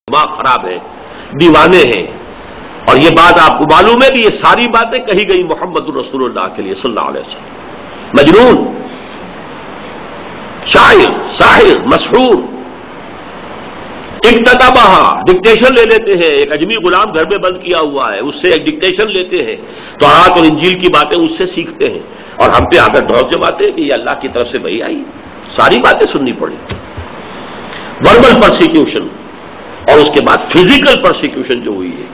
दिमाग खराब है, दीवाने हैं। और ये बात आपको मालूम है कि ये सारी बातें कही गई मोहम्मद रसूलुल्लाह के लिए सल्लल्लाहु अलैहि वसल्लम। मजनून, शायर, साहिर, मशहूर, इक्ततबहा, डिक्टेशन ले लेते हैं। एक अजमी गुलाम घर में बंद किया हुआ है, उससे एक डिक्टेशन लेते हैं, तौरात और इंजील की बातें उससे सीखते हैं, और हम पे आकर ढोल जमाते हैं कि ये अल्लाह की तरफ से वही आई। सारी बातें सुननी पड़ी। वर्बल परसिक्यूशन और उसके बाद फिजिकल परसिक्यूशन जो हुई है,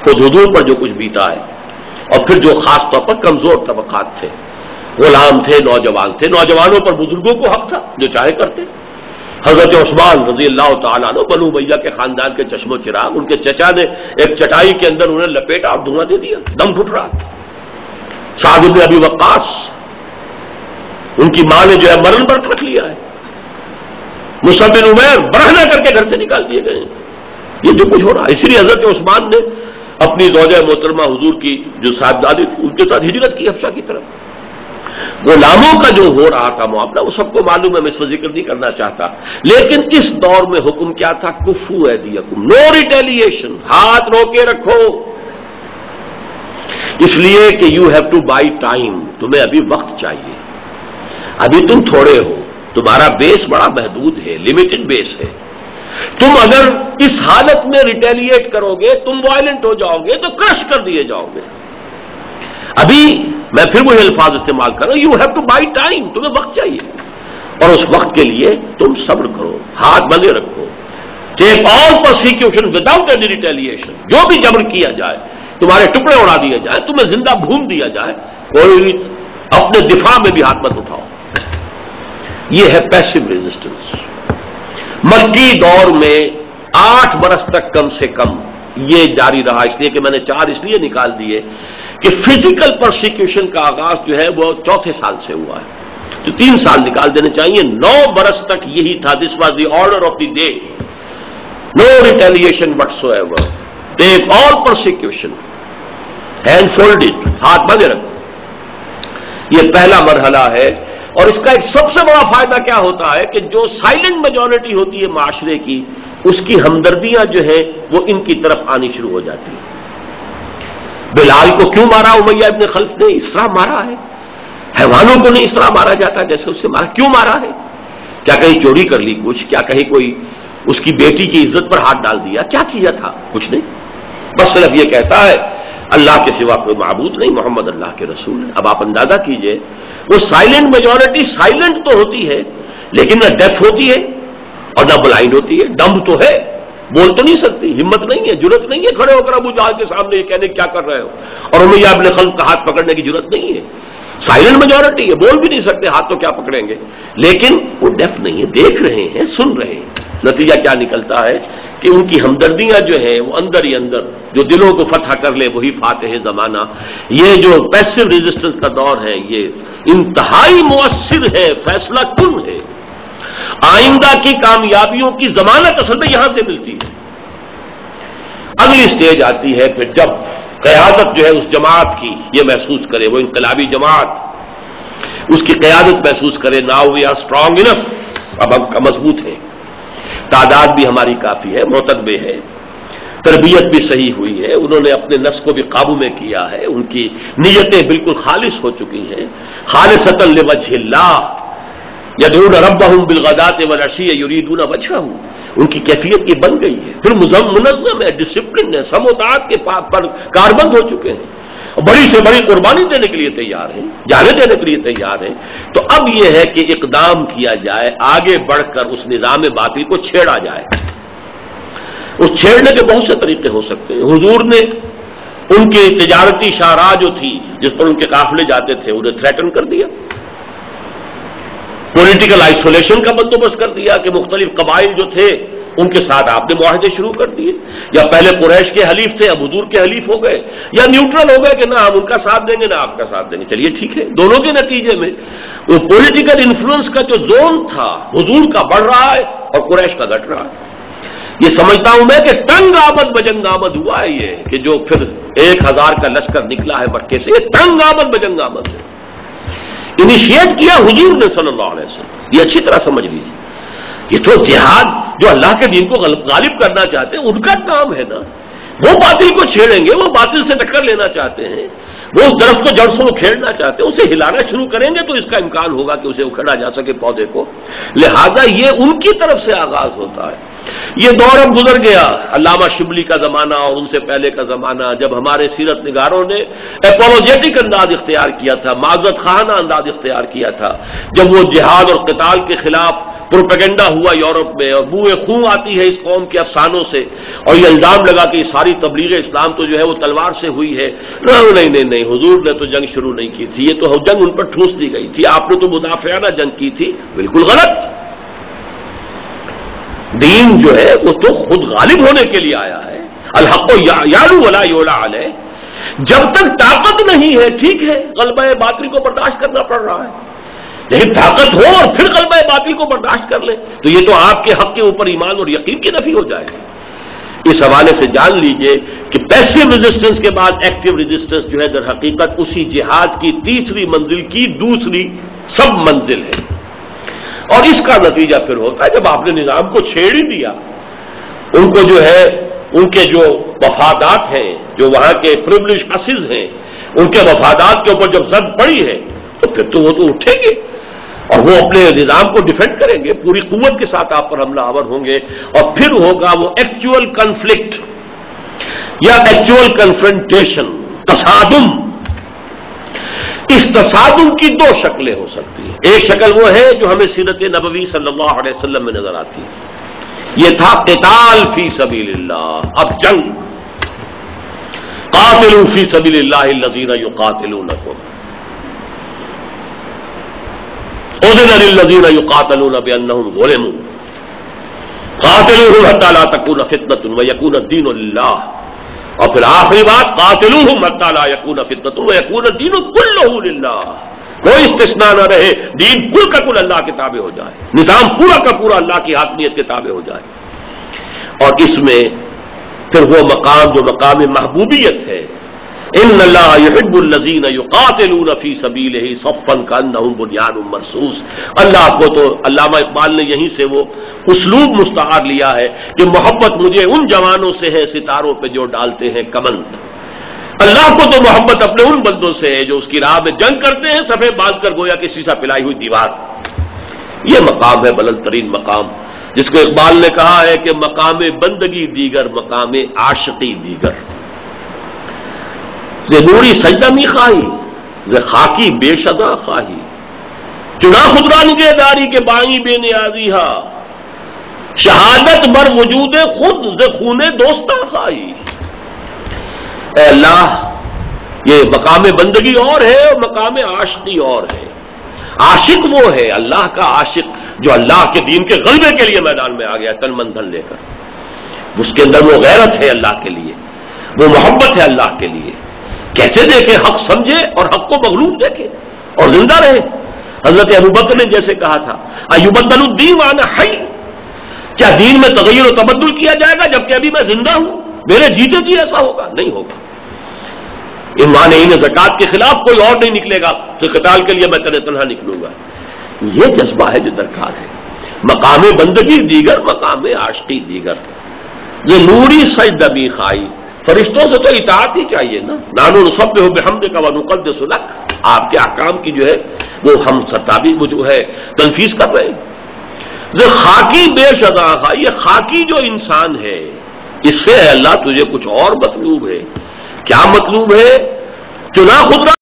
खुद हुजूर पर जो कुछ बीता है, और फिर जो खास तौर पर कमजोर तबकात थे, गुलाम थे, नौजवान थे, नौजवानों पर बुजुर्गों को हक था, जो चाहे करते। हजरत उस्मान रजी अल्लाह तआला अन्हु बनु उमय्या के खानदान के चश्मो चिराग, उनके चचा ने एक चटाई के अंदर उन्हें लपेटा और धुआं दे दिया, दम घुट रहा था। साद इब्न अबी वक्कास, उनकी मां ने जो है मरण व्रत रख लिया है। मुसअब बिन उमैर बरहना करके घर से निकाल दिए गए। ये जो कुछ हो रहा है, इसलिए हजरत उस्मान ने अपनी ज़ौजा मोहतरमा हुजूर की जो साहबजादी थी, उनके साथ हिजरत की हबशा की तरफ। गुलामों का जो हो रहा था मामला, वो सबको मालूम है, मैं इसका जिक्र नहीं करना चाहता। लेकिन इस दौर में हुक्म क्या था? कुफू ऐदियकुम, नो रिटेलिएशन, हाथ रोके रखो, इसलिए कि you have two by time, तुम्हें अभी वक्त चाहिए, अभी तुम थोड़े हो, तुम्हारा बेस बड़ा महदूद है, लिमिटेड बेस है। तुम अगर इस हालत में रिटेलिएट करोगे, तुम वायलेंट हो जाओगे, तो क्रश कर दिए जाओगे। अभी मैं फिर वही अल्फाज इस्तेमाल कर रहा हूं, you have two by time, तुम्हें वक्त चाहिए, और उस वक्त के लिए तुम सब्र करो, हाथ बंधे रखो। Take all prosecution without any retaliation, जो भी जबर किया जाए, तुम्हारे टुकड़े उड़ा दिए जाए, तुम्हें जिंदा भून दिया जाए, कोई अपने दिफा में भी हाथ मत उठाओ। यह है पैसिव रेजिस्टेंस। मक्की दौर में 8 बरस तक कम से कम ये जारी रहा, इसलिए कि मैंने 4 इसलिए निकाल दिए कि फिजिकल प्रोसिक्यूशन का आगाज जो है वो 4थे साल से हुआ है, तो 3 साल निकाल देने चाहिए। 9 बरस तक यही था। This was the order of the day, no retaliation whatsoever, take all prosecution, hand folded, हाथ बांधे रखो। ये पहला मरहला है। और इसका एक सबसे बड़ा फायदा क्या होता है कि जो साइलेंट मेजॉरिटी होती है माशरे की, उसकी हमदर्दियां जो है वो इनकी तरफ आनी शुरू हो जाती है। बिलाल को क्यों मारा उमैया इब्न खल्फ ने? इस तरह मारा है। हैवानों को नहीं इस तरह मारा जाता जैसे उससे मारा। क्यों मारा है? क्या कहीं चोरी कर ली कुछ? क्या कहीं कोई उसकी बेटी की इज्जत पर हाथ डाल दिया? क्या किया था? कुछ नहीं, बस सिर्फ ये कहता है अल्लाह के सिवा कोई माबूद नहीं, मोहम्मद अल्लाह के रसूल है। अब आप अंदाजा कीजिए, वो साइलेंट मेजॉरिटी साइलेंट तो होती है, लेकिन न डेफ होती है और न ब्लाइंड होती है। डम्ब तो है, बोल तो नहीं सकती, हिम्मत नहीं है, जुर्रत नहीं है खड़े होकर अबू जहल के सामने ये कहने क्या कर रहे हो, और उमैया इब्न खल्फ का हाथ पकड़ने की जुर्रत नहीं है। साइलेंट मेजॉरिटी है, बोल भी नहीं सकते, हाथ तो क्या पकड़ेंगे। लेकिन वो डेफ नहीं है, देख रहे हैं, सुन रहे हैं। नतीजा क्या निकलता है कि उनकी हमदर्दियां जो है वो अंदर ही अंदर जो दिलों को फतह कर ले वही फातिह जमाना। ये जो पैसिव रेजिस्टेंस का दौर है, ये इंतहाई मुअस्सिर है, फैसला कुन है। आइंदा की कामयाबियों की जमानत असल में यहां से मिलती है। अगली स्टेज आती है फिर जब क़यादत जो है उस जमात की ये महसूस करे, वो इनकलाबी जमात उसकी क़यादत महसूस करे। Now we are strong enough, अब हम मजबूत है, तादाद भी हमारी काफी है, मोतदबे है, तरबियत भी सही हुई है, उन्होंने अपने नफ्स को भी काबू में किया है, उनकी नीयतें बिल्कुल खालिस हो चुकी हैं। खालिसतन लिवजहिल्लाह यदऊन रब्बहुम बिलगदाति वलअशी युरीदून वजहहू, उनकी कैफियत ये बन गई है। फिर मुनज़्ज़म है, डिसिप्लिन है, समोतात के पर कारबंद हो चुके हैं, बड़ी से बड़ी कुर्बानी देने के लिए तैयार है, जाने देने के लिए तैयार है। तो अब यह है कि इकदाम किया जाए, आगे बढ़कर उस निज़ाम बातिल को छेड़ा जाए। उस छेड़ने के बहुत से तरीके हो सकते हैं। हुजूर ने उनकी तिजारती शाहराह जो थी जिस पर उनके काफिले जाते थे, उन्हें थ्रेटन कर दिया, पॉलिटिकल आइसोलेशन का बंदोबस्त कर दिया कि मुख्तलिफ कबाइल जो थे उनके साथ आपने मुआहदे शुरू कर दिए, या पहले कुरैश के हलीफ थे अब हुजूर के हलीफ हो गए, या न्यूट्रल हो गए कि ना हम उनका साथ देंगे ना आपका साथ देंगे। चलिए ठीक है, दोनों के नतीजे में वो पॉलिटिकल इन्फ्लुएंस का जो जोन था हुजूर का बढ़ रहा है और कुरैश का घट रहा है। ये समझता हूं मैं कि तंग आमद बजंग आमद हुआ है ये, कि जो फिर 1000 का लश्कर निकला है मक्के से, ये तंग आमद बजंग आमद है। इनिशिएट किया हुजूर ने सल्लल्लाहु अलैहि वसल्लम, ये अच्छी तरह समझ लीजिए। یہ تو جہاد جو اللہ کے دین کو غالب کرنا چاہتے ہیں ان کا کام ہے نا. وہ باطل کو چھیڑیں گے, وہ باطل سے ٹکر لینا چاہتے ہیں, وہ اس درخت کو جڑ سے کھیڑنا چاہتے ہیں, اسے ہلانا شروع کریں گے تو اس کا امکان ہوگا کہ اسے اکھڑا جا سکے پودے کو. لہذا یہ ان کی طرف سے آغاز ہوتا ہے. یہ دور اب گزر گیا, علامہ شبلی کا زمانہ اور ان سے پہلے کا زمانہ, جب ہمارے سیرت نگاروں نے اپولوجیٹک انداز اختیار کیا تھا, معذرت خواہانہ انداز اختیار کیا تھا, جب وہ جہاد اور قتال کے خلاف پروپیگنڈا ہوا یورپ میں, اور بوئے خون آتی ہے اس قوم کے افسانوں سے, اور یہ الزام لگا کہ یہ ساری تبلیغ اسلام تو جو ہے وہ تلوار سے ہوئی ہے. نہیں, حضور نے تو جنگ شروع نہیں کی تھی, یہ تو جنگ ان پر ٹھوس دی گئی تھی, آپ نے تو مدافعانہ جنگ کی تھی. بالکل غلط. دین جو ہے وہ تو خود غالب ہونے کے لیے آیا ہے. الحق یعلو ولا یعلی علیہ. جب تک طاقت نہیں ہے ٹھیک ہے, غلبہ باطل کو برداشت کرنا پڑ رہا ہے, لیکن طاقت ہو اور پھر غلبہ باطل کو برداشت کر لیں تو یہ تو آپ کے حق کے اوپر ایمان اور یقین کی نفی ہو جائے گی. اس حوالے سے جان لیجئے کہ پیسو ریزسٹنس کے بعد ایکٹیو ریزسٹنس جو ہے در حقیقت اسی جہاد کی تیسری منزل کی دوسری سب منزل ہے. اور اس کا نتیجہ پھر ہوتا ہے جب آپ نے نظام کو چھیڑ ہی دیا, ان کو جو ہے ان کے جو مفادات ہیں, جو وہاں کے پریویلیج کلاسز ہیں, ان کے مفادات کے اوپر جب زد پڑی ہے تو پھر تو وہ تو اٹھیں گے اور وہ اپنے نظام کو ڈیفینڈ کریں گے, پوری قوت کے ساتھ آپ پر حملہ آور ہوں گے, اور پھر ہوگا وہ ایکچوئل کنفلکٹ یا ایکچوئل کنفرنٹیشن, تصادم. اس تصادم کی دو شکلیں ہو سکتی ہیں. ایک شکل وہ ہے جو ہمیں سیرت نبوی صلی اللہ علیہ وسلم میں نظر آتی ہے, یہ تھا قتال فی سبیل اللہ. اب جنگ, قاتلوا فی سبیل اللہ الذین یقاتلونکم, اذن للذین یقاتلون بانہم ظلموا, قاتلوہم حتی لا تکون فتنۃ ویکون الدین للہ. اور پھر آخری بات, قاتلوہم حتی لا یکون فتنۃ ویکون الدین کلہ للہ. کوئی استثناء نہ رہے, دین کل کا کل اللہ کے تابع ہو جائے, نظام پورا کا پورا اللہ کی حاکمیت کے تابع ہو جائے. اور اس میں پھر وہ مقام جو مقام محبوبیت ہے, ان اللہ یحب الذین یقاتلون فی سبیلہ صفا کانہم بنیان مرصوص. اللہ کو تو علامہ اقبال نے یہیں سے وہ اسلوب مستعار لیا ہے کہ محبت مجھے ان جوانوں سے ہے ستاروں پہ جو ڈالتے ہیں کمند. اللہ کو تو محبت اپنے ان بندوں سے ہے جو اس کی راہ میں جنگ کرتے ہیں صفے باندھ کر گویا کہ سیسا پلائی ہوئی دیوار. یہ مقام ہے بلند ترین مقام, جس کو اقبال نے کہا ہے کہ مقام بندگی دیگر مقام عاشقی دیگر. ز نوری سجدہ می خواہی ز خاکی بے شدا خواہی, چنا خدرا نگہداری کے بانی بے نیازی ہا, شہادت بر وجود خود ز خون دوستہ خواہی. اے اللہ, یہ مقام بندگی اور ہے اور مقام عاشقی اور ہے. عاشق وہ ہے اللہ کا عاشق جو اللہ کے دین کے غلبے کے لیے میدان میں آ گیا تن من دھن لے کر. اس کے اندر وہ غیرت ہے اللہ کے لیے, وہ محبت ہے اللہ کے لیے. کیسے دیکھے, حق سمجھے اور حق کو مغلوب دیکھے اور زندہ رہے. حضرت ابوبکر نے جیسے کہا تھا, ایبدل الدین وانا حی, کیا دین میں تغیر و تبدل کیا جائے گا جبکہ ابھی میں زندہ ہوں؟ میرے جیتے جی ایسا ہوگا؟ نہیں ہوگا. مانعین زکوٰۃ کے خلاف کوئی اور نہیں نکلے گا تو قتال کے لیے میں تنہا نکلوں گا. یہ جذبہ ہے جو درکار ہے. مقام بندگی دیگر مقام عاشقی دیگر. یہ نوری سجدہ بھی خائی, فرشتوں سے تو اطاعت ہی چاہیے نا. نانو نسبح بحمدک ونقدس لک, آپ کے احکام کی جو ہے وہ ہم ستابی وہ جو ہے تنفیذ کر رہے ہیں. یہ خاکی بے شدا خا, یہ خاکی جو انسان ہے اس سے اللہ تجھے کچھ اور مطلوب ہے. کیا مطلوب ہے؟ چنا خدرا